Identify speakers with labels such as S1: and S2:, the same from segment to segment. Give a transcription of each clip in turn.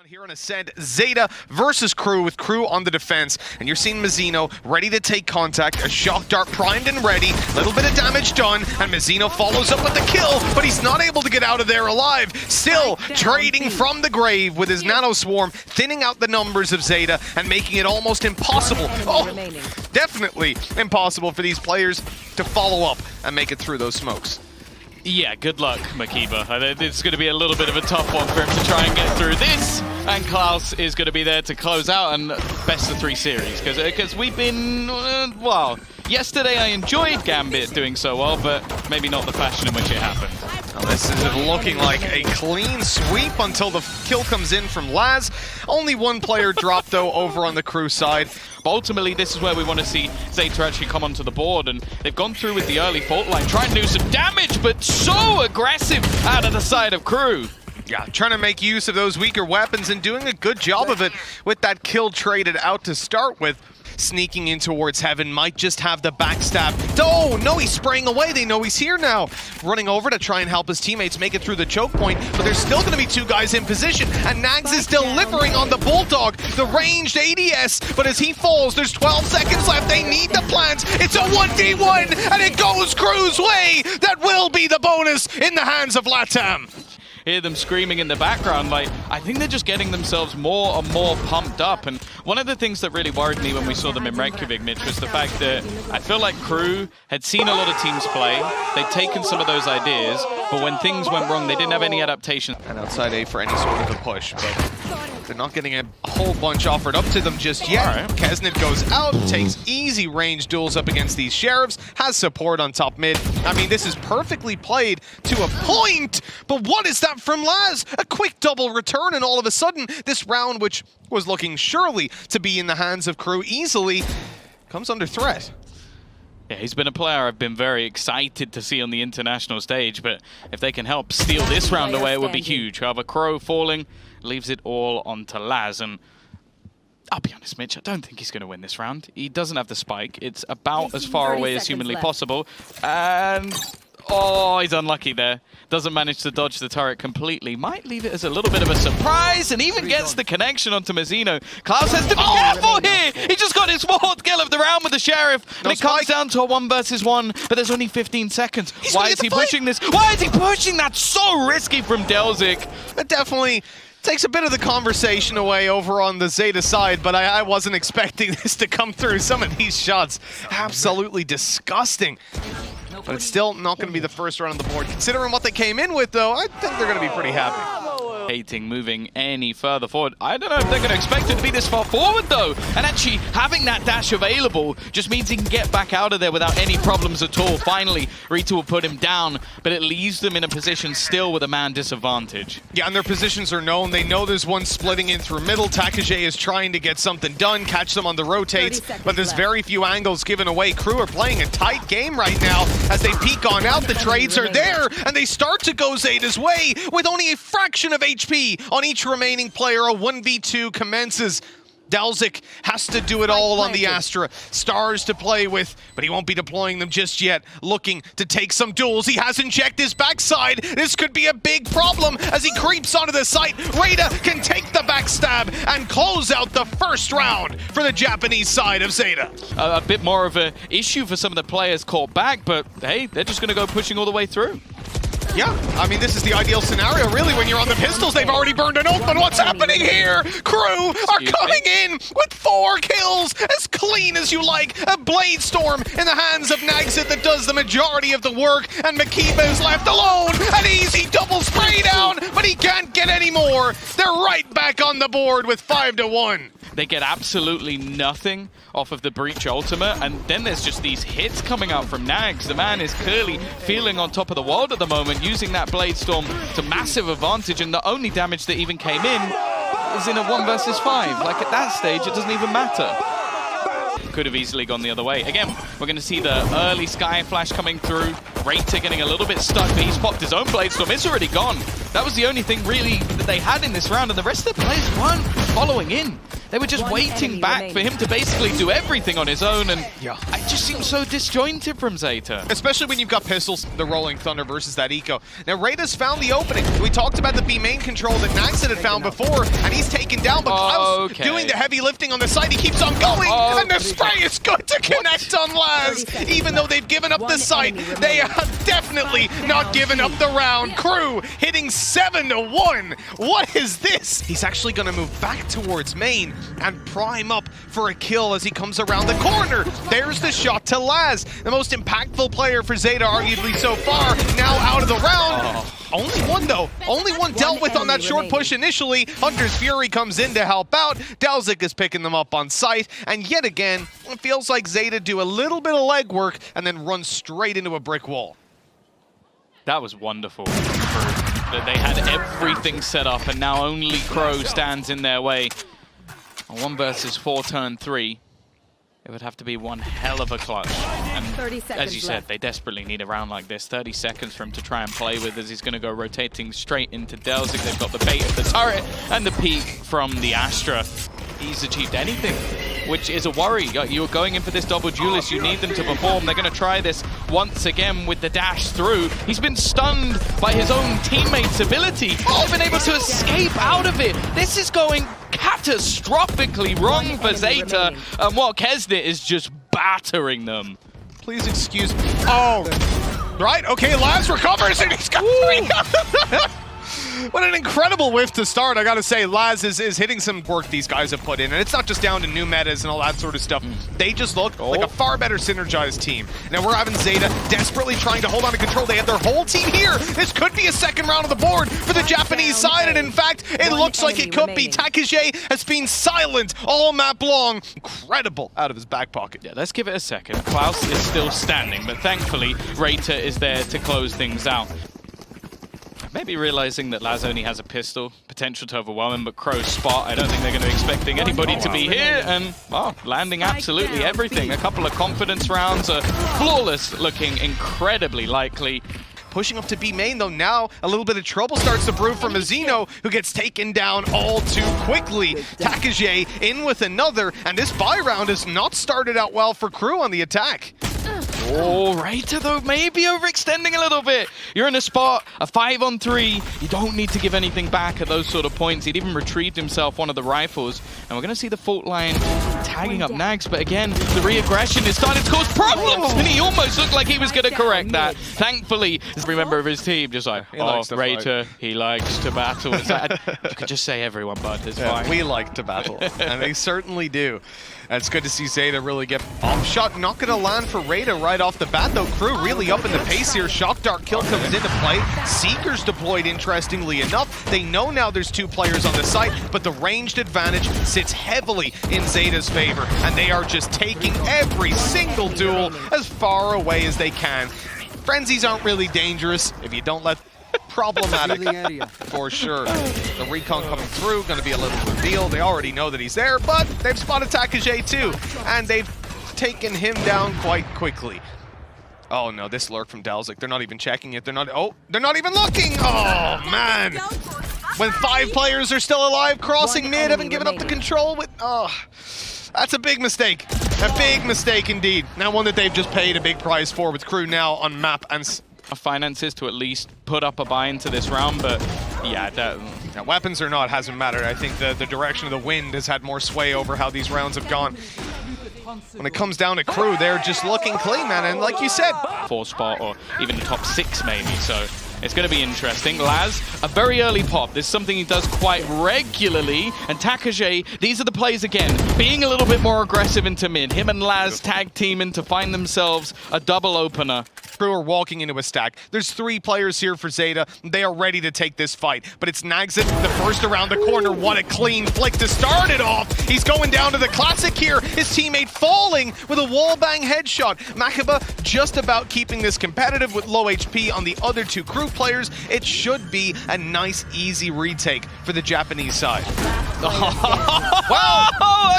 S1: Here on Ascent, ZETA versus Crew, with Crew on the defense, and you're seeing Mazzino ready to take contact, a shock dart primed and ready, little bit of damage done, and Mazzino follows up with the kill, but he's not able to get out of there alive. Still trading from the grave with his nano swarm, thinning out the numbers of ZETA and making it almost impossible. Oh, definitely impossible for these players to follow up and make it through those smokes.
S2: Yeah, good luck, Makiba. It's going to be a little bit of a tough one for him to try and get through this. And Klaus is going to be there to close out and best of 3 series. Because we've been, well, yesterday I enjoyed Gambit doing so well, but maybe not the fashion in which it happened.
S1: Well, this is looking like a clean sweep until the kill comes in from Laz. Only one player dropped, though, over on the Crew side.
S2: But ultimately, this is where we want to see ZETA actually come onto the board, and they've gone through with the early fault line, trying to do some damage, but so aggressive out of the side of Crew.
S1: Yeah, trying to make use of those weaker weapons and doing a good job of it with that kill traded out to start with. Sneaking in towards Heaven, might just have the backstab. Oh, no, he's spraying away. They know he's here now. Running over to try and help his teammates make it through the choke point, but there's still going to be 2 guys in position, and Nags is delivering on the Bulldog, the ranged ADS, but as he falls, there's 12 seconds left. They need the plant. It's a 1v1, and it goes Crew's way. That will be the bonus in the hands of Latam.
S2: Hear them screaming in the background. Like, I think they're just getting themselves more and more pumped up. And one of the things that really worried me when we saw them in Reykjavik, Mitch, was the fact that I feel like Crew had seen a lot of teams play. They'd taken some of those ideas, but when things went wrong, they didn't have any adaptation.
S1: And outside A for any sort of a push, but they're not getting a whole bunch offered up to them just yet.
S2: All right.
S1: Kesnet goes out, takes easy range duels up against these Sheriffs, has support on top mid. I mean, this is perfectly played to a point, but what is that from Laz? A quick double return, and all of a sudden, this round, which was looking surely to be in the hands of Crew easily, comes under threat.
S2: Yeah, he's been a player I've been very excited to see on the international stage, but if they can help steal this round away, it would be huge. However, Crow falling leaves it all onto Laz, and I'll be honest, Mitch, I don't think he's going to win this round. He doesn't have the spike. It's about as far away as humanly possible, and oh, he's unlucky there. Doesn't manage to dodge the turret completely. Might leave it as a little bit of a surprise, and even gets the connection onto Mazzino. Klaus has to be careful here! He just got his 4th kill of the round with the Sheriff, and it comes down to a 1 versus 1, but there's only 15 seconds. Why is he pushing this? Why is he pushing that? So risky from Delzik.
S1: That definitely takes a bit of the conversation away over on the ZETA side, but I wasn't expecting this to come through. Some of these shots, absolutely disgusting. But it's still not going to be the first run on the board. Considering what they came in with, though, I think they're going to be pretty happy.
S2: Hating moving any further forward. I don't know if they're going to expect it to be this far forward, though. And actually, having that dash available just means he can get back out of there without any problems at all. Finally, Rita will put him down, but it leaves them in a position still with a man disadvantage.
S1: Yeah, and their positions are known. They know there's one splitting in through middle. Takage is trying to get something done, catch them on the rotates, but there's very few angles given away. Crew are playing a tight game right now as they peek on out. The trades are there, and they start to go ZETA's way with only a fraction of HP on each remaining player. A 1v2 commences. Delzik has to do it all on the Astra. Stars to play with, but he won't be deploying them just yet. Looking to take some duels. He hasn't checked his backside. This could be a big problem as he creeps onto the site. Rada can take the backstab and close out the first round for the Japanese side of ZETA.
S2: A bit more of an issue for some of the players caught back, but hey, they're just going to go pushing all the way through.
S1: Yeah, I mean, this is the ideal scenario, really, when you're on the pistols. They've already burned an open. What's happening here? Crew are coming in with 4 kills, as clean as you like. A Blade Storm in the hands of Nagsit that does the majority of the work, and Makiba is left alone. An easy double spray down, but he can't get any more. They're right back on the board with 5-1.
S2: They get absolutely nothing off of the Breach ultimate, and then there's just these hits coming out from Nags. The man is clearly feeling on top of the world at the moment, using that Blade Storm to massive advantage, and the only damage that even came in is in a 1 versus 5. Like, at that stage, it doesn't even matter. Could have easily gone the other way. Again, we're going to see the early Sky Flash coming through. Rata getting a little bit stuck, but he's popped his own Blade Storm. It's already gone. That was the only thing really that they had in this round, and the rest of the players weren't following in. They were just waiting back for him to basically do everything on his own, and it just seems so disjointed from ZETA.
S1: Especially when you've got pistols, the Rolling Thunder versus that eco. Now, Reyta's found the opening. We talked about the B main control that Naxid had found before, and he's taken down, but Klaus doing the heavy lifting on the side. He keeps on going, and the spray is good to connect on Laz. Even though they've given up the site, they have definitely not given up the round. Crew hitting 7-1. What is this? He's actually going to move back towards main and prime up for a kill as he comes around the corner. There's the shot to Laz, the most impactful player for ZETA arguably so far, now out of the round. Only one though, only one dealt with on that short push initially. Hunter's Fury comes in to help out. Delzik is picking them up on site, and yet again, it feels like ZETA do a little bit of legwork and then run straight into a brick wall.
S2: That was wonderful. They had everything set up, and now only Crow stands in their way. On 1 versus 4 turn 3, it would have to be one hell of a clutch. And as you said, they desperately need a round like this. 30 seconds for him to try and play with, as he's going to go rotating straight into Delzik. They've got the bait of the turret and the peek from the Astra. He's achieved anything, which is a worry. You're going in for this double duelist. You need them to perform. They're going to try this once again with the dash through. He's been stunned by his own teammates' ability. He's been able to escape out of it. This is going catastrophically wrong for ZETA, and what kyedae is just battering them.
S1: Please excuse me. Oh, right, okay, Laz recovers and he's got 3. What an incredible whiff to start. I gotta say, Laz is hitting some work these guys have put in, and it's not just down to new metas and all that sort of stuff. They just look like a far better synergized team. Now we're having ZETA desperately trying to hold on to control. They have their whole team here. This could be a second round of the board for the Japanese side, and in fact, it looks like it could be. kyedae has been silent all map long. Incredible out of his back pocket.
S2: Yeah, let's give it a second. Klaus is still standing, but thankfully, Reyta is there to close things out. Maybe realizing that Laz only has a pistol, potential to overwhelm him, but Crow's spot, I don't think they're going to be expecting anybody to be here, and, well, landing absolutely everything. A couple of confidence rounds, flawless looking incredibly likely.
S1: Pushing up to B main though, now a little bit of trouble starts to brew from Mazino, who gets taken down all too quickly. kyedae in with another, and this buy round has not started out well for Crew on the attack.
S2: Oh, Reyta though, maybe overextending a little bit. You're in a spot, a 5-on-3. You don't need to give anything back at those sort of points. He'd even retrieved himself one of the rifles. And we're going to see the fault line tagging up Nags. But again, the re-aggression is starting to cause problems. And he almost looked like he was going to correct that. Thankfully, every member of his team just like, Reyta, he likes to battle. You could just say everyone, bud. It's fine.
S1: We like to battle, and they certainly do. And it's good to see ZETA really get off shot. Not going to land for Reyta right off the bat, though. Crew really up in the pace here. Shock Dart kill comes into play. Seeker's deployed, interestingly enough. They know now there's 2 players on the site, but the ranged advantage sits heavily in ZETA's favor, and they are just taking every single duel as far away as they can. Frenzies aren't really dangerous if you don't let problematic for sure. The recon coming through, going to be a little reveal. They already know that he's there, but they've spotted kyedae too, and they've taken him down quite quickly. Oh no, this lurk from Delzik. They're not even checking it. They're not even looking. Oh man. When 5 players are still alive, crossing mid, haven't given up the control with, that's a big mistake. A big mistake indeed. Now one that they've just paid a big price for, with Crew now on map and
S2: finances to at least put up a buy into this round, but yeah,
S1: weapons or not hasn't mattered. I think the direction of the wind has had more sway over how these rounds have gone. When it comes down to Crew, they're just looking clean, man, and like you said,
S2: 4 spot or even the top 6 maybe, so it's going to be interesting. Laz, a very early pop. This is something he does quite regularly. And kyedae, these are the plays again. Being a little bit more aggressive into mid. Him and Laz tag teaming to find themselves a double opener.
S1: Crew are walking into a stack. There's 3 players here for ZETA. They are ready to take this fight. But it's Nagzit, the first around the corner. What a clean flick to start it off. He's going down to the classic here. His teammate falling with a wallbang headshot. Makaba just about keeping this competitive with low HP on the other 2 Crew players. It should be a nice, easy retake for the Japanese side.
S2: Wow!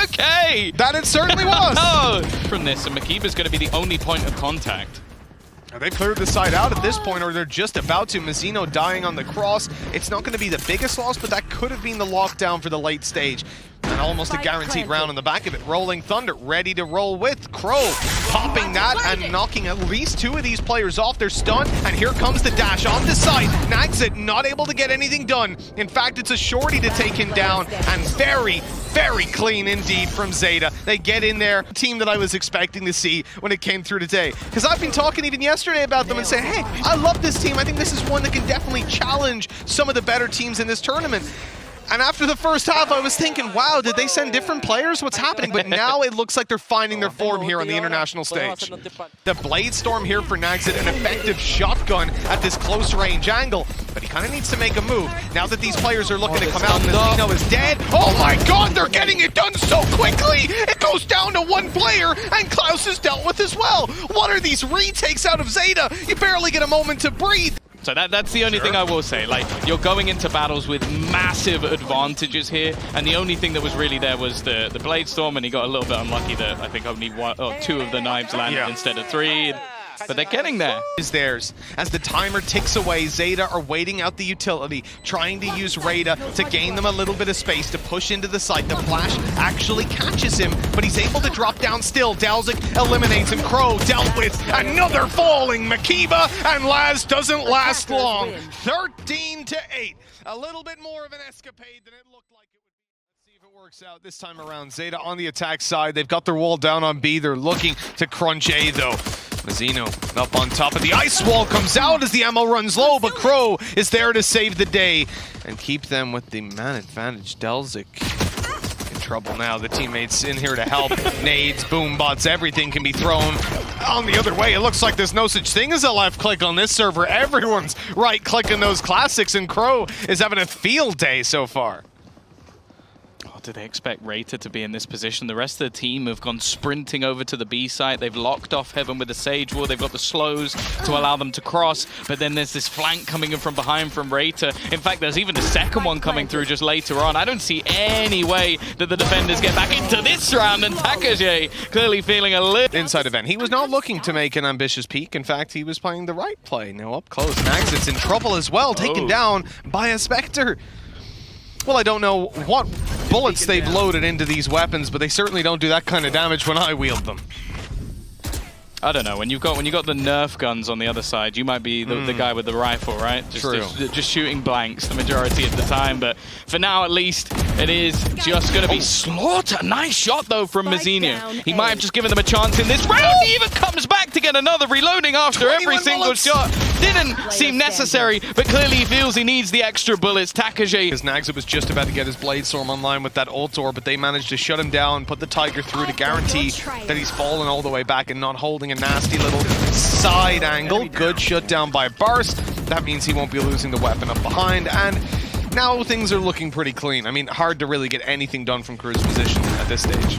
S2: Okay!
S1: That it certainly was!
S2: From this, and Makiba's going to be the only point of contact.
S1: They've cleared the side out at this point, or they're just about to. Mazino dying on the cross. It's not going to be the biggest loss, but that could have been the lockdown for the late stage. And almost a guaranteed round on the back of it. Rolling Thunder, ready to roll with Crow. Popping that and knocking at least 2 of these players off. They're stunned, and here comes the dash on the side. Naxit not able to get anything done. In fact, it's a shorty to take him down, and very, very clean indeed from ZETA. They get in there, team that I was expecting to see when it came through today. Because I've been talking even yesterday about them and saying, hey, I love this team. I think this is one that can definitely challenge some of the better teams in this tournament. And after the first half, I was thinking, wow, did they send different players? What's happening? But now it looks like they're finding their form here on the international stage. The Blade Storm here for Naxit, an effective shotgun at this close range angle. But he kind of needs to make a move. Now that these players are looking to come out, Nazino is dead. Oh my god, they're getting it done so quickly! It goes down to 1 player, and Klaus is dealt with as well. What are these retakes out of ZETA? You barely get a moment to breathe.
S2: So that's the only thing I will say. Like, you're going into battles with massive advantages here, and the only thing that was really there was the Blade Storm, and he got a little bit unlucky that I think only 2 of the knives landed instead of 3. But they're getting there.
S1: Is theirs. As the timer ticks away, ZETA are waiting out the utility, trying to use Rada to gain them a little bit of space to push into the site. The flash actually catches him, but he's able to drop down still. Dalzik eliminates him. Crow dealt with another falling Makiba, and Laz doesn't last long. 13-8. A little bit more of an escapade than it looked like it would be. Let's see if it works out this time around. ZETA on the attack side. They've got their wall down on B. They're looking to crunch A, though. Mazzino up on top of the ice wall, comes out as the ammo runs low, but Crow is there to save the day and keep them with the man advantage. Dalzik in trouble now. The teammates in here to help. Nades, boom bots, everything can be thrown on the other way. It looks like there's no such thing as a left click on this server. Everyone's right clicking those classics, and Crow is having a field day so far.
S2: Do they expect Rata to be in this position? The rest of the team have gone sprinting over to the B site. They've locked off Heaven with the Sage Wall. They've got the slows to allow them to cross, but then there's this flank coming in from behind from Rata. In fact, there's even the second one coming through just later on. I don't see any way that the defenders get back into this round, and kyedae clearly feeling a little...
S1: Inside event. He was not looking to make an ambitious peak. In fact, he was playing the right play. Now up close, Naxit's in trouble as well, taken down by a Spectre. Well, I don't know what bullets they've loaded into these weapons, but they certainly don't do that kind of damage when I wield them.
S2: I don't know. When you've got the Nerf guns on the other side, you might be the guy with the rifle, right? Just shooting blanks the majority of the time. But for now, at least, it is just going to be slaughter. Nice shot, though, from Mazzino. He might have just given them a chance in this round. He even comes back to get another reloading after every single shot. Didn't seem necessary, but clearly he feels he needs the extra bullets. kyedae.
S1: Because Naxit was just about to get his Blade Storm online with that ult orb, but they managed to shut him down, put the Tiger through to guarantee that he's fallen all the way back and not holding a nasty little side angle. Good shutdown by Bars. That means he won't be losing the weapon up behind, and now things are looking pretty clean. I mean, hard to really get anything done from Crew's position at this stage.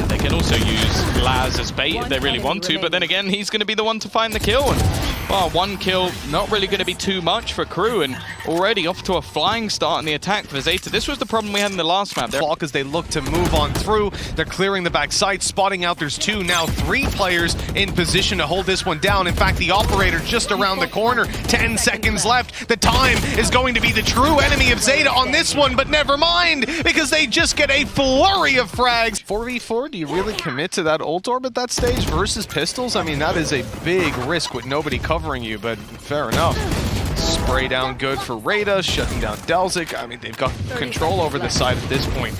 S2: They can also use Laz as bait if they really want to, but then again, he's going to be the one to find the kill. And, well, 1 kill, not really going to be too much for Crew, and already off to a flying start in the attack for ZETA. This was the problem we had in the last map.
S1: Clock as they look to move on through. They're clearing the back side, spotting out there's 2, now 3 players in position to hold this one down. In fact, the operator just around the corner. 10 seconds left. The time is going to be the true enemy of ZETA on this one, but never mind, because they just get a flurry of frags. 4v4, do you really commit to that ult orb at that stage versus pistols? I mean, that is a big risk with nobody covering you, but fair enough. Spray down good for Rada, shutting down Dalzik. I mean, they've got control over the side at this point.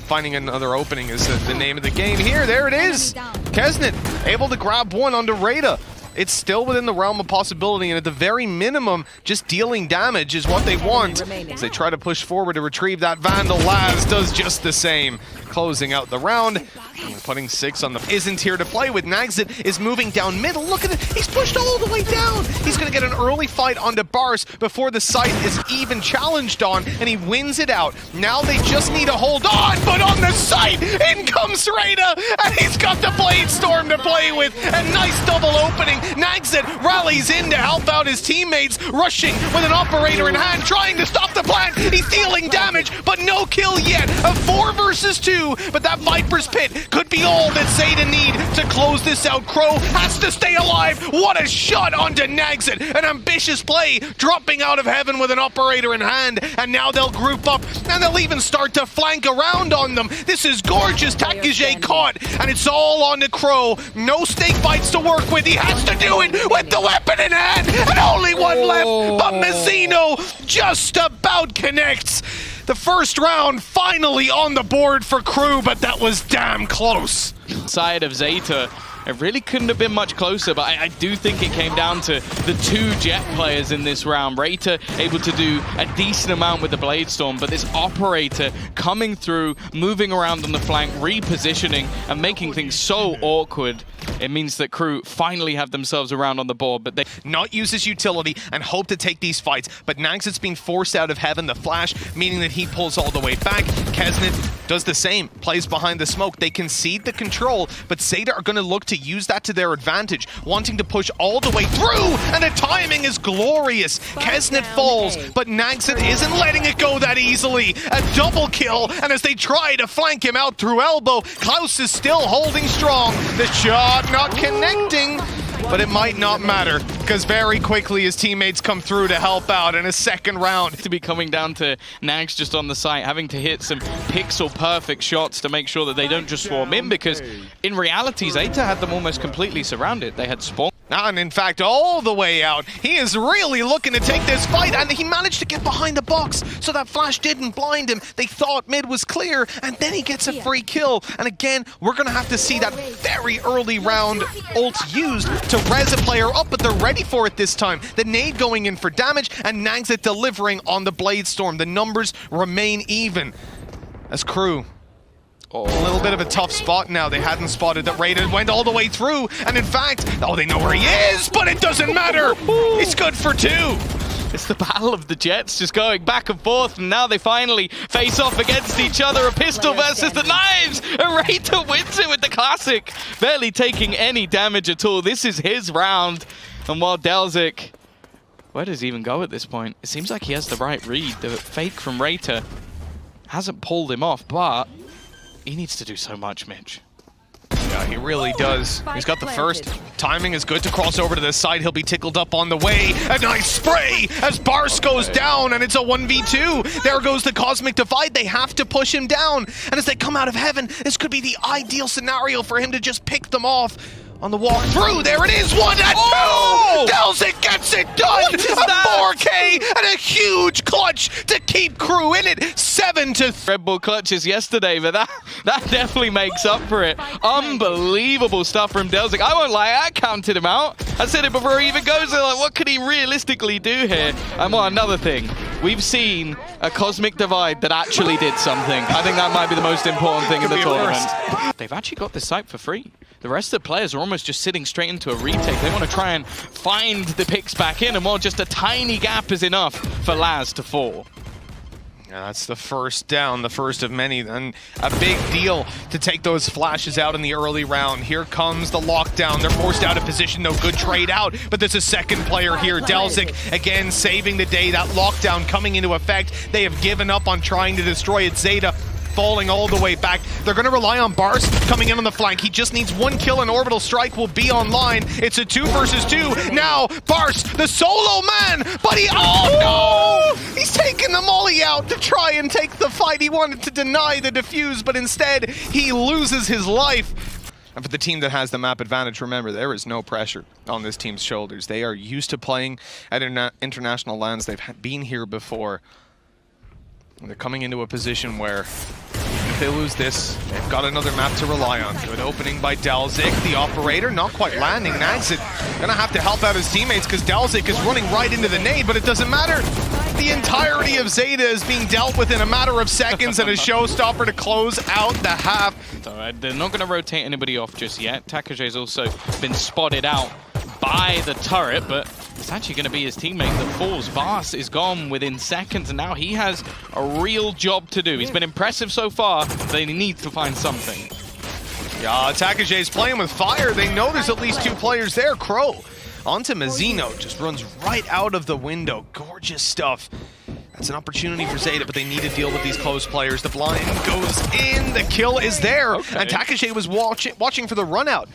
S1: Finding another opening is the name of the game here. There it is. Kesnet able to grab one onto Rada. It's still within the realm of possibility, and at the very minimum, just dealing damage is what they want. As they try to push forward to retrieve that Vandal, Laz does just the same. Closing out the round, putting 6 on the... Isn't here to play with. Naxit is moving down middle. Look at it. He's pushed all the way down. He's going to get an early fight onto Bars before the site is even challenged on, and he wins it out. Now they just need to hold on, but on the site, in comes Rada, and he's got the Blade Storm to play with. A nice double opening. Naxit rallies in to help out his teammates, rushing with an operator in hand, trying to stop the plant. He's dealing damage, but no kill yet. A 4 versus 2. 2, but that Viper's Pit could be all that ZETA need to close this out. Crow has to stay alive. What a shot onto Nagset. An ambitious play, dropping out of heaven with an operator in hand, and now they'll group up, and they'll even start to flank around on them. This is gorgeous. kyedae caught, and it's all on the Crow. No snake bites to work with. He has to do it with the weapon in hand, and only one left, but Mazzino just about connects. The first round finally on the board for Crew, but that was damn close.
S2: Side of ZETA, it really couldn't have been much closer, but I do think it came down to the 2 Jet players in this round. Rater able to do a decent amount with the Blade Storm, but this operator coming through, moving around on the flank, repositioning, and making things so awkward. It means that Crew finally have themselves around on the board, but they
S1: not use his utility and hope to take these fights. But Nagset's being forced out of heaven, the flash, meaning that he pulls all the way back. Kesnet does the same, plays behind the smoke. They concede the control, but ZETA are going to look to use that to their advantage, wanting to push all the way through, and the timing is glorious. Kesnet falls, but Nagset isn't letting it go that easily. A double kill, and as they try to flank him out through elbow, Klaus is still holding strong. The shot not connecting, but it might not matter, because very quickly his teammates come through to help out in a second round.
S2: To be coming down to Nags just on the site, having to hit some pixel-perfect shots to make sure that they don't just swarm in, because in reality, ZETA had them almost completely surrounded. They had spawn.
S1: And in fact, all the way out, he is really looking to take this fight, and he managed to get behind the box, so that flash didn't blind him. They thought mid was clear, and then he gets a free kill. And again, we're gonna have to see that very early round ult used to res a player up, but they're ready for it this time. The nade going in for damage, and Nagset delivering on the Blade Storm. The numbers remain even as Crew. A little bit of a tough spot now. They hadn't spotted that Raiden went all the way through, and in fact, they know where he is, but it doesn't matter. It's good for 2.
S2: It's the battle of the Jets just going back and forth, and now they finally face off against each other. A pistol versus the knives, and Rater wins it with the classic, barely taking any damage at all. This is his round, and while Delzik, where does he even go at this point? It seems like he has the right read. The fake from Rater hasn't pulled him off, but he needs to do so much, Mitch.
S1: Yeah, he really does. He's got the first. Timing is good to cross over to the side. He'll be tickled up on the way. A nice spray as Bars goes down, and it's a 1v2. There goes the Cosmic Divide. They have to push him down. And as they come out of heaven, this could be the ideal scenario for him to just pick them off. On the walk through, there it is, 1 and 2! Delzik gets it done! A 4K and a huge clutch to keep Crew in it, 7-3.
S2: Red Bull clutches yesterday, but that definitely makes up for it. Unbelievable stuff from Delzik. I won't lie, I counted him out. I said it before he even goes there, like, what could he realistically do here? And well, another thing, we've seen a Cosmic Divide that actually did something. I think that might be the most important thing in the tournament. They've actually got this site for free. The rest of the players are almost just sitting straight into a retake. They want to try and find the picks back in, and well, just a tiny gap is enough for Laz to fall.
S1: Yeah, that's the first down, the first of many, and a big deal to take those flashes out in the early round. Here comes the lockdown. They're forced out of position, though. Good trade out, but there's a second player here. Delzik, again, saving the day. That lockdown coming into effect. They have given up on trying to destroy it. ZETA falling all the way back. They're going to rely on Bars coming in on the flank. He just needs 1 kill and Orbital Strike will be online. It's a 2 versus 2. Now, Bars, the solo man, but oh no! He's taking the molly out to try and take the fight. He wanted to deny the defuse, but instead, he loses his life. And for the team that has the map advantage, remember, there is no pressure on this team's shoulders. They are used to playing at international lands. They've been here before. They're coming into a position where if they lose this, they've got another map to rely on. Good opening by Delzik, the operator, not quite landing. Nagset gonna have to help out his teammates because Delzik is running right into the nade, but it doesn't matter. The entirety of ZETA is being dealt with in a matter of seconds and a showstopper to close out the half.
S2: Alright, they're not gonna rotate anybody off just yet. kyedae's also been spotted out by the turret, but it's actually going to be his teammate that falls. Bars is gone within seconds, and now he has a real job to do. He's been impressive so far, but they need to find something.
S1: Yeah, kyedae's playing with fire. They know there's at least 2 players there. Crow onto Mazzino, just runs right out of the window. Gorgeous stuff. That's an opportunity for ZETA, but they need to deal with these close players. The blind goes in, the kill is there, and Takashe was watching for the run out.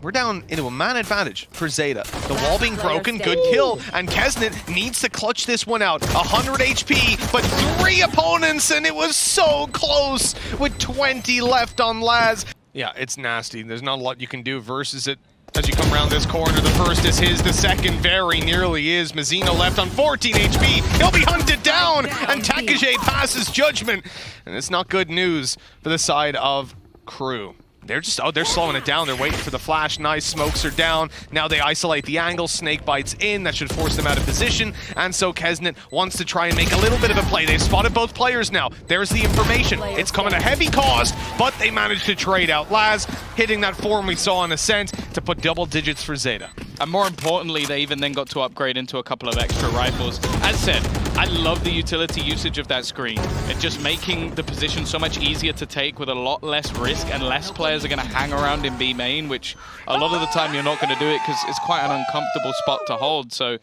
S1: We're down into a man advantage for ZETA. The wall being broken, good kill, and Kesnet needs to clutch this one out. 100 HP, but 3 opponents, and it was so close with 20 left on Laz. Yeah, it's nasty. There's not a lot you can do versus it. As you come around this corner, the first is his, the second very nearly is. Mazzino left on 14 HP. He'll be hunted down, and Takashe passes judgment. And it's not good news for the side of Crew. They're just, they're slowing it down. They're waiting for the flash. Nice, smokes are down. Now they isolate the angle. Snake bites in. That should force them out of position. And so Kesnet wants to try and make a little bit of a play. They've spotted both players now. There's the information. It's coming at a heavy cost, but they managed to trade out. Laz hitting that form we saw on Ascent to put double digits for ZETA.
S2: And more importantly, they even then got to upgrade into a couple of extra rifles. As said, I love the utility usage of that screen. It's just making the position so much easier to take with a lot less risk, and less players are going to hang around in B main, which a lot of the time you're not going to do it because it's quite an uncomfortable spot to hold. So,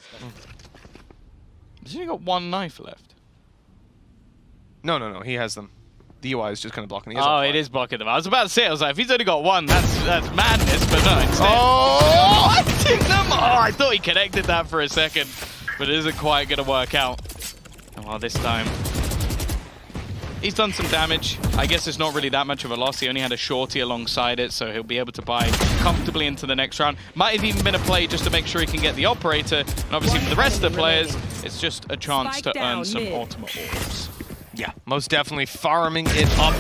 S2: has he got one knife left?
S1: No, he has them. The UI is just kind of blocking.
S2: Oh, it is blocking them. I was about to say, I was like, if he's only got one, that's madness, but no, instead.
S1: Oh!
S2: I thought he connected that for a second, but it isn't quite going to work out. Well, this time, he's done some damage. I guess it's not really that much of a loss. He only had a shorty alongside it, so he'll be able to buy comfortably into the next round. Might have even been a play just to make sure he can get the operator. And obviously for the rest of the players, it's just a chance to earn some ultimate orbs.
S1: Yeah, most definitely farming it up.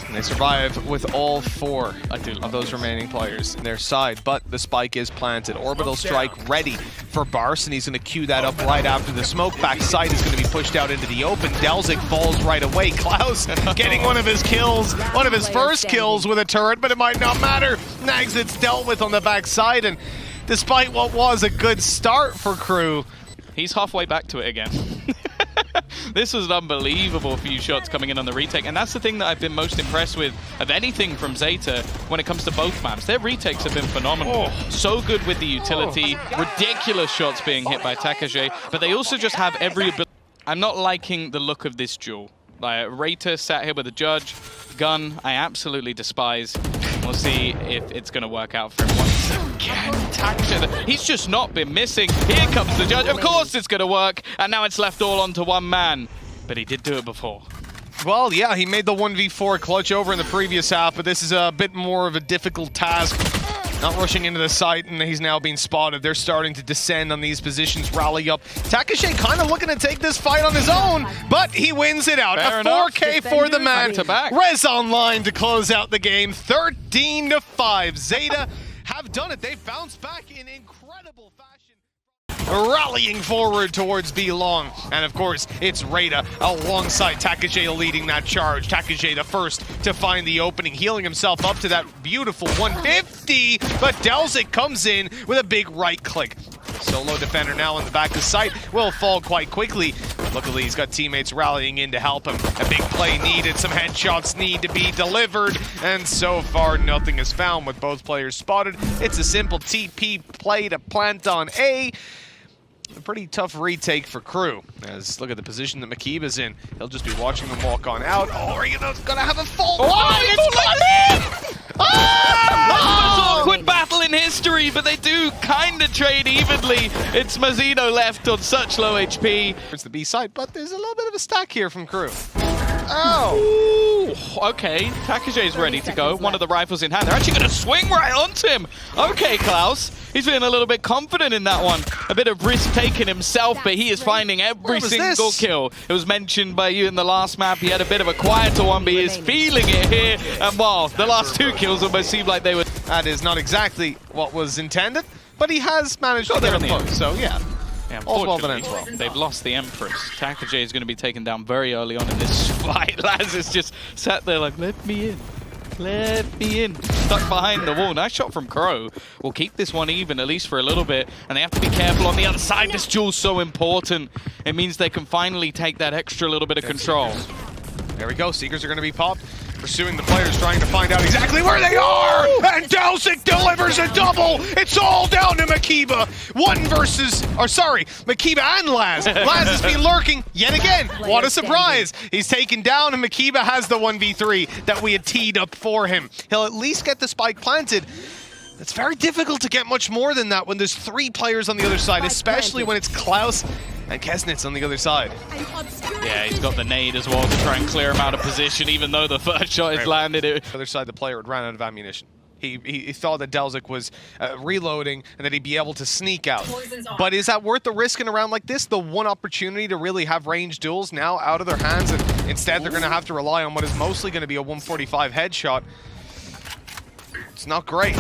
S1: And they survive with all 4 of those remaining players in their side. But the spike is planted. Orbital strike ready for Bars, and he's going to queue that up right after the smoke. Back side is going to be pushed out into the open. Delzik falls right away. Klaus getting one of his kills, one of his first kills with a turret, but it might not matter. Nagzit's dealt with on the back side, and despite what was a good start for Crew,
S2: he's halfway back to it again. This was an unbelievable few shots coming in on the retake, and that's the thing that I've been most impressed with of anything from ZETA when it comes to both maps. Their retakes have been phenomenal. So good with the utility, ridiculous shots being hit by Takashe, but they also just have every ability. I'm not liking the look of this duel. Like, Raider sat here with a judge. Gun, I absolutely despise. We'll see if it's going to work out for him once again. Takashe, he's just not been missing. Here comes the judge. Of course it's going to work. And now it's left all onto one man. But he did do it before.
S1: Well, yeah, he made the 1v4 clutch over in the previous half, but this is a bit more of a difficult task. Not rushing into the site, and he's now being spotted. They're starting to descend on these positions, rally up. Takashe kind of looking to take this fight on his own, but he wins it out.
S2: Fair
S1: a 4K for the man.
S2: Back-to-back.
S1: Rez online to close out the game, 13-5. ZETA have done it. They've bounced back in incredible fashion. Rallying forward towards B long, and of course it's Raider alongside Takashe leading that charge. Takashe the first to find the opening, healing himself up to that beautiful 150, but Delzik comes in with a big right click. Solo defender now on the back of sight will fall quite quickly. Luckily he's got teammates rallying in to help him. A big play needed, some headshots need to be delivered, and so far nothing is found with both players spotted. It's a simple TP play to plant on A. A pretty tough retake for Crew. As look at the position that Makiba's in. He'll just be watching them walk on out. Oh, are you gonna have a fault?
S2: Oh, awkward battle in history, but they do kind of trade evenly. It's Mazzino left on such low HP.
S1: It's the B side, but there's a little bit of a stack here from Crew. Oh!
S2: Ooh, okay, Takashe's ready to go. One of the rifles in hand. They're actually going to swing right onto him. Okay, Klaus. He's feeling a little bit confident in that one. A bit of risk taking himself, but he is finding every single kill. It was mentioned by you in the last map. He had a bit of a quieter one, but he is feeling it here. And wow, the last 2 kills almost seemed like they were...
S1: That is not exactly what was intended, but he has managed to get a poke, so yeah.
S2: Yeah, unfortunately, they've lost the Empress. Takashe is going to be taken down very early on in this fight. Laz is just sat there like, let me in. Let me in. Stuck behind the wall. Nice shot from Crow. Will keep this one even, at least for a little bit. And they have to be careful on the other side. This duel's so important. It means they can finally take that extra little bit of control.
S1: There we go. Seekers are going to be popped. Pursuing the players, trying to find out exactly where they are! And Delzik delivers a double! It's all down to Makiba! Makiba and Laz. Laz has been lurking yet again. What a surprise. He's taken down, and Makiba has the 1v3 that we had teed up for him. He'll at least get the spike planted. It's very difficult to get much more than that when there's 3 players on the other side, especially when it's Klaus and Kesnitz on the other side.
S2: Yeah, he's got the nade as well to try and clear him out of position, even though the first shot is landed.
S1: On the other side, the player had ran out of ammunition. He thought that delzic was reloading and that he'd be able to sneak out. But is that worth the risk in a round like this? The one opportunity to really have ranged duels now out of their hands, and instead they're going to have to rely on what is mostly going to be a 145 headshot. It's not great.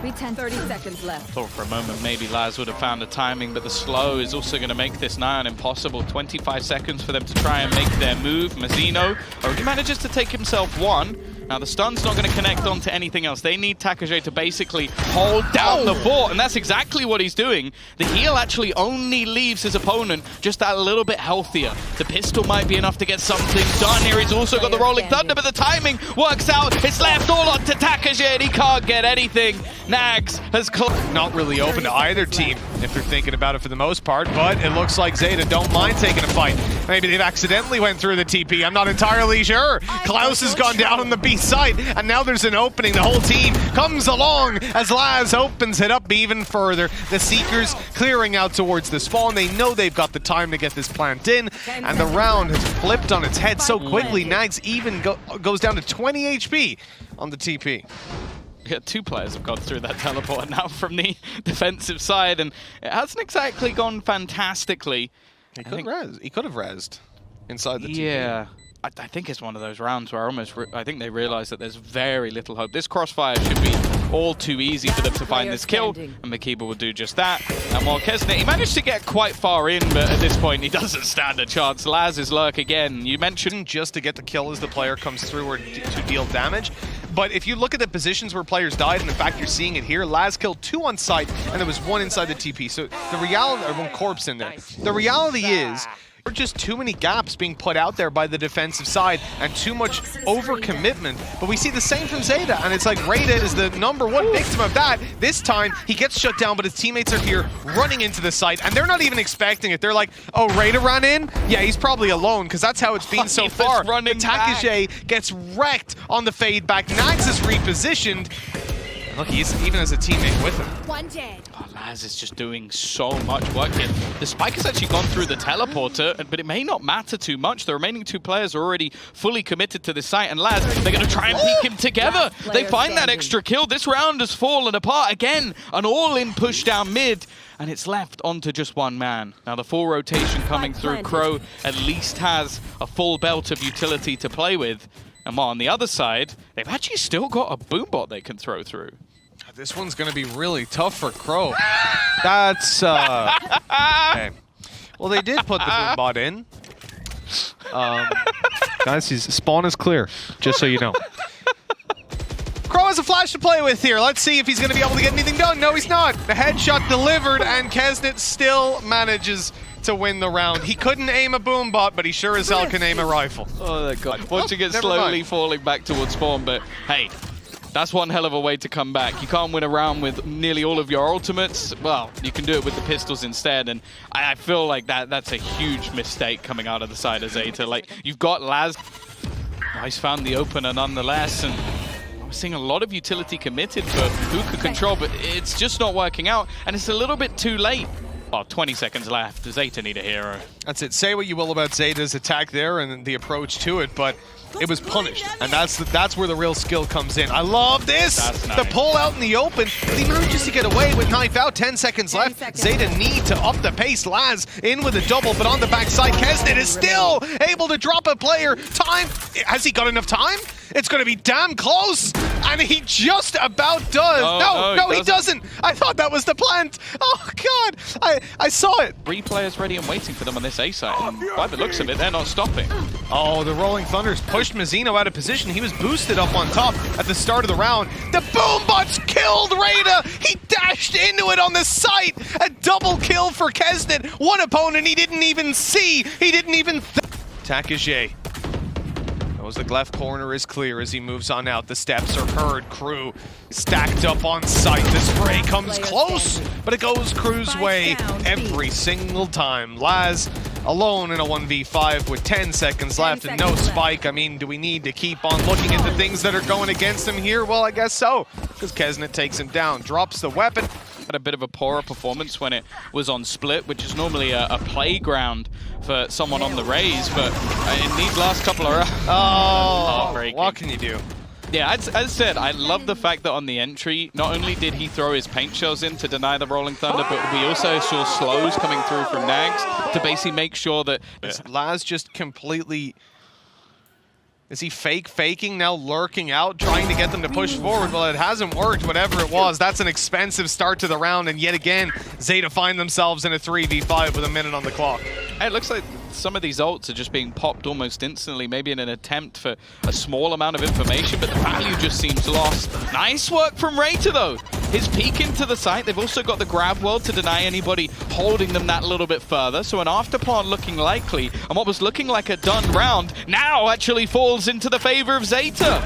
S3: 30 seconds left.
S2: Thought for a moment maybe Laz would have found the timing, but the slow is also going to make this nigh on impossible. 25 seconds for them to try and make their move. Mazino already manages to take himself one. Now the stun's not going to connect onto anything else. They need takeej to basically hold down the fort, and that's exactly what he's doing. The heal actually only leaves his opponent just that little bit healthier. The pistol might be enough to get something done here. He's also got the rolling thunder, but the timing works out. It's left all on to takeej, and he can't get anything. Nags has
S1: not really open to either team if they're thinking about it for the most part, but it looks like ZETA don't mind taking a fight. Maybe they've accidentally went through the TP. I'm not entirely sure. Klaus has gone down on the B side, and now there's an opening. The whole team comes along as Laz opens it up even further. The Seekers clearing out towards the spawn. They know they've got the time to get this plant in, and the round has flipped on its head so quickly. Nags even goes down to 20 HP on the TP.
S2: Yeah, 2 players have gone through that teleport now from the defensive side, and it hasn't exactly gone fantastically.
S1: He could have rezzed inside the TP.
S2: Yeah. I think it's one of those rounds where I think they realize that there's very little hope. This crossfire should be all too easy for them to find this kill, and Makiba will do just that. And while Kesnit, he managed to get quite far in, but at this point he doesn't stand a chance. Laz is lurk again. You mentioned
S1: just to get the kill as the player comes through or to deal damage. But if you look at the positions where players died, and in fact you're seeing it here, Laz killed 2 on site, and there was 1 inside the TP. So the reality, or 1 corpse in there. The reality is, there are just too many gaps being put out there by the defensive side and too much overcommitment. But we see the same from ZETA, and it's like Reyda is the #1 victim of that. This time, he gets shut down, but his teammates are here running into the site, and they're not even expecting it. They're like, oh, Reyda ran in? Yeah, he's probably alone, because that's how it's been so far. But takeej gets wrecked on the fade back. Nags is repositioned. Look, he's even as a teammate with him.
S3: 1 dead.
S2: Oh, Laz is just doing so much work here. The spike has actually gone through the teleporter, but it may not matter too much. The remaining 2 players are already fully committed to this site, and Laz, they're going to try and peek him together. They find that extra kill. This round has fallen apart again. An all-in push down mid, and it's left onto just 1 man. Now the full rotation coming through. Crow at least has a full belt of utility to play with. And on the other side, they've actually still got a boombot they can throw through.
S1: This one's going to be really tough for Crow. That's, okay. Well, they did put the boombot in. Guys, his spawn is clear, just so you know. Crow has a flash to play with here. Let's see if he's going to be able to get anything done. No, he's not. The headshot delivered, and Kesnit still manages to win the round. He couldn't aim a boombot, but he sure as hell can aim a rifle.
S2: Oh, my God. Watching it slowly falling back towards spawn, but hey, that's one hell of a way to come back. You can't win a round with nearly all of your ultimates. Well, you can do it with the pistols instead, and I feel like that's a huge mistake coming out of the side of ZETA. Like, you've got Laz. He's found the opener nonetheless, and I'm seeing a lot of utility committed for hookah control, but it's just not working out, and it's a little bit too late. Oh, 20 seconds left. Does ZETA need a hero?
S1: That's it. Say what you will about ZETA's attack there and the approach to it, but it was punished, and that's where the real skill comes in. I love this!
S2: Nice.
S1: The pull out in the open, but he manages to get away with knife out. 10 seconds left. ZETA need to up the pace. Laz in with a double, but on the backside, Kesnit is still able to drop a player. Time, has he got enough time? It's going to be damn close, and he just about does. No, he doesn't. I thought that was the plant. Oh, God. I saw it.
S2: 3 players ready and waiting for them on this A site, and by the looks of it, they're not stopping.
S1: Oh, the Rolling Thunders pushed Mazino out of position. He was boosted up on top at the start of the round. The boombots killed Reyda. He dashed into it on the site. A double kill for Kesnit. 1 opponent he didn't even see. He didn't even takeej. Knows the left corner is clear as he moves on out. The steps are heard. Crew stacked up on site. The spray comes close, but it goes Crew's way every single time. Laz alone in a 1v5 with 10 seconds left and no spike. I mean, do we need to keep on looking at the things that are going against him here? Well, I guess so, because kyedae takes him down, drops the weapon.
S2: Had a bit of a poorer performance when it was on split, which is normally a playground for someone on the raise, but in these last couple of rounds,
S1: what can you do?
S2: Yeah, as I said, I love the fact that on the entry, not only did he throw his paint shells in to deny the Rolling Thunder, but we also saw slows coming through from Nags to basically make sure that...
S1: Laz just completely... Is he faking now, lurking out, trying to get them to push forward? Well, it hasn't worked, whatever it was. That's an expensive start to the round, and yet again, ZETA find themselves in a 3v5 with a minute on the clock.
S2: It looks like some of these ults are just being popped almost instantly, maybe in an attempt for a small amount of information, but the value just seems lost. Nice work from reltuc, though. His peek into the site. They've also got the grab world to deny anybody holding them that little bit further. So an afterplant looking likely, and what was looking like a done round now actually falls into the favor of ZETA.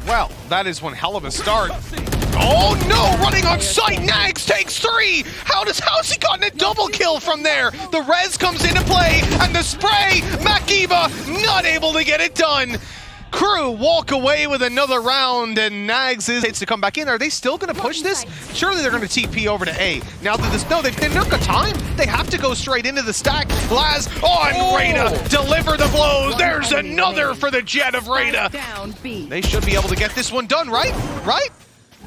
S1: Well, that is one hell of a start. Oh no, running on site, Nags takes 3! How's he gotten a double kill from there? The res comes into play, and the spray, Makiba not able to get it done. Crew walk away with another round, and Nags hits to come back in. Are they still going to push this? Surely they're going to TP over to A. Now that this, no, they've not got time. They have to go straight into the stack. Laz on Reyna, deliver the blows. There's another for the jet of Reyna. They should be able to get this one done, right? Right?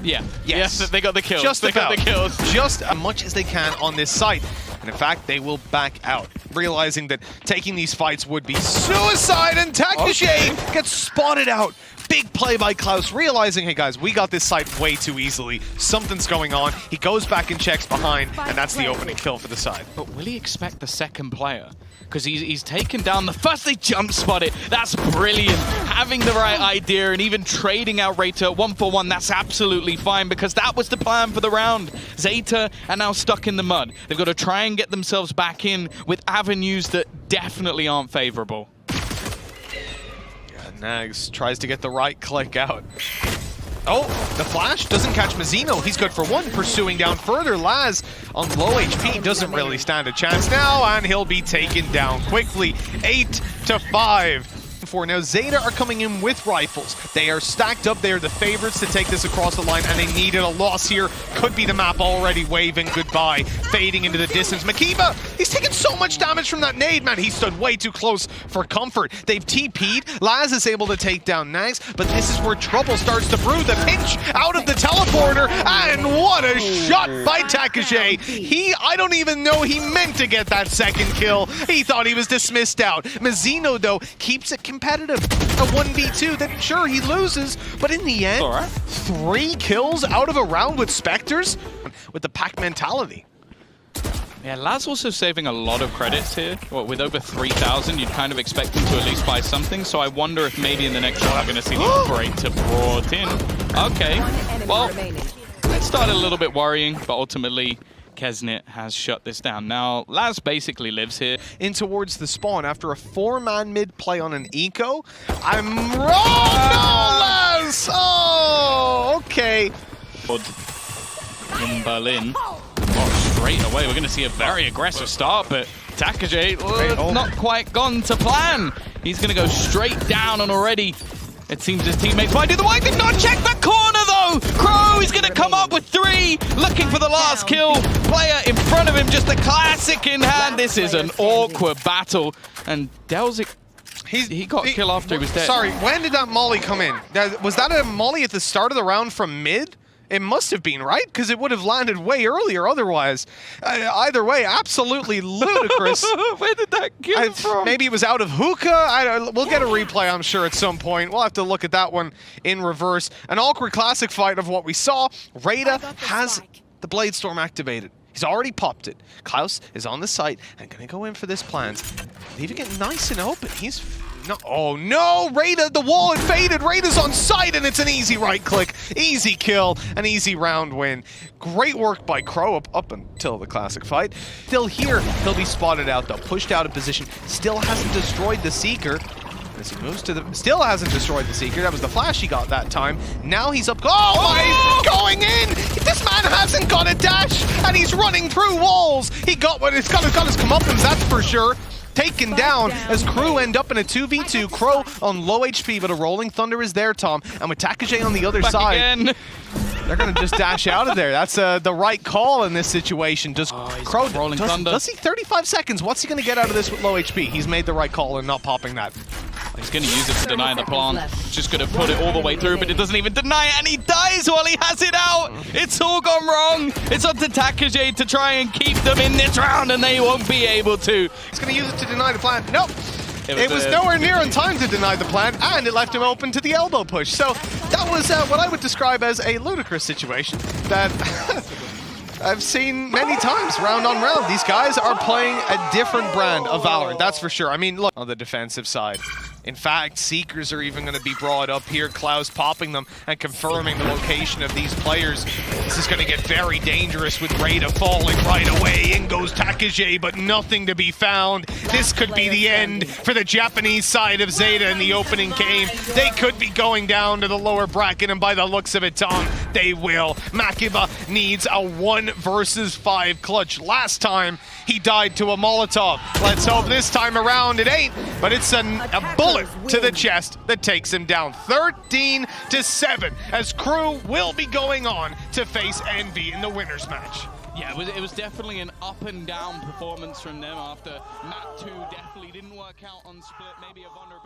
S2: Yeah.
S1: Yes,
S2: they got the kills.
S1: Just
S2: got the kills.
S1: Just as much as they can on this site. And in fact, they will back out, realizing that taking these fights would be suicide, and kyedae gets spotted out. Big play by Klaus, realizing, hey guys, we got this site way too easily. Something's going on. He goes back and checks behind, and that's the opening kill for the side.
S2: But will he expect the second player? Because he's taken down the first, they jump spot it. That's brilliant. Having the right idea and even trading out reltuc 1-for-1, that's absolutely fine, because that was the plan for the round. ZETA are now stuck in the mud. They've got to try and get themselves back in with avenues that definitely aren't favorable.
S1: Yeah, Nags tries to get the right click out. Oh, the flash doesn't catch Mazzino. He's good for 1, pursuing down further. Laz on low HP doesn't really stand a chance now, and he'll be taken down quickly. 8-5. Now ZETA are coming in with rifles. They are stacked up. They are the favorites to take this across the line, and they needed a loss here. Could be the map already waving goodbye, fading into the distance. Makiba, he's taken so much damage from that nade, man. He stood way too close for comfort. They've TP'd. Laz is able to take down Nags, but this is where trouble starts to brew. The pinch out of the teleporter, and what a shot by kyedae. I don't even know he meant to get that second kill. He thought he was dismissed out. Mazzino, though, keeps it competitive. A 1v2 that, sure, he loses, but in the end, 3 kills out of a round with Spectres with the pack mentality.
S2: Yeah, Laz also saving a lot of credits here. Well, with over 3,000, you'd kind of expect him to at least buy something, so I wonder if maybe in the next round we're going to see the operator brought in. Okay, well, that started a little bit worrying, but ultimately, kyedae has shut this down. Now, Laz basically lives here.
S1: In towards the spawn after a 4-man mid play on an eco. I'm wrong! No, Laz! Oh, okay.
S2: In Berlin. Oh, straight away, we're going to see a very aggressive start, but kyedae not quite gone to plan. He's going to go straight down, and already it seems his teammates might do the work. Did not check the corner, though! Crow is going to come up with 3, looking for the last kill. Player in front of him, just a classic in hand. This is an awkward battle. And Delzik, he got kill after he was dead.
S1: Sorry, when did that molly come in? Was that a molly at the start of the round from mid? It must have been, right? Because it would have landed way earlier otherwise. Either way, absolutely ludicrous.
S2: Where did that come from?
S1: Maybe it was out of hookah. We'll get a replay, I'm sure, at some point. We'll have to look at that one in reverse. An awkward classic fight of what we saw. Reyna has the Blade Storm activated. He's already popped it. Klaus is on the site and going to go in for this plans. Leaving it nice and open. He's... No, oh no, Reyna, the wall had faded. Reyna's on site, and it's an easy right click. Easy kill, an easy round win. Great work by Crow up until the classic fight. Still here, he'll be spotted out though, pushed out of position. Still hasn't destroyed the Seeker. as he moves to the... Still hasn't destroyed the Seeker. That was the flash he got that time. Now he's up... Oh, going in! This man hasn't got a dash, and he's running through walls. He got what... It's got his comeuppance, that's for sure. Taken down as Crew end up in a 2v2. Crow on low HP, but a Rolling Thunder is there, Tom. And with takaje on the other side,
S2: again.
S1: They're going to just dash out of there. That's the right call in this situation. Does Crow...
S2: Rolling Thunder.
S1: Does he? 35 seconds. What's he going to get out of this with low HP? He's made the right call and not popping that.
S2: He's going to use it to deny the plant. Just going to put it all the way through, but it doesn't even deny it, and he dies while he has it out. It's all gone wrong. It's up to takaje to try and keep them in this round, and they won't be able to.
S1: He's going to use it to deny the plant. Nope. It was nowhere near on time to deny the plant, and it left him open to the elbow push. So that was what I would describe as a ludicrous situation that I've seen many times, round on round. These guys are playing a different brand of Valorant, that's for sure. I mean, look on the defensive side. In fact, Seekers are even going to be brought up here. Klaus popping them and confirming the location of these players. This is going to get very dangerous with Rada falling right away. In goes takaje, but nothing to be found. This could be the end for the Japanese side of ZETA in the opening game. They could be going down to the lower bracket, and by the looks of it, Tom, they will. Makiba needs a 1 versus 5 clutch. Last time, he died to a Molotov. Let's hope this time around it ain't, but it's a bullet to the chest that takes him down. 13-7 as Crew will be going on to face NaVi in the winners match.
S2: Yeah, it was definitely an up and down performance from them after map 2 definitely didn't work out on split, maybe a vulnerability.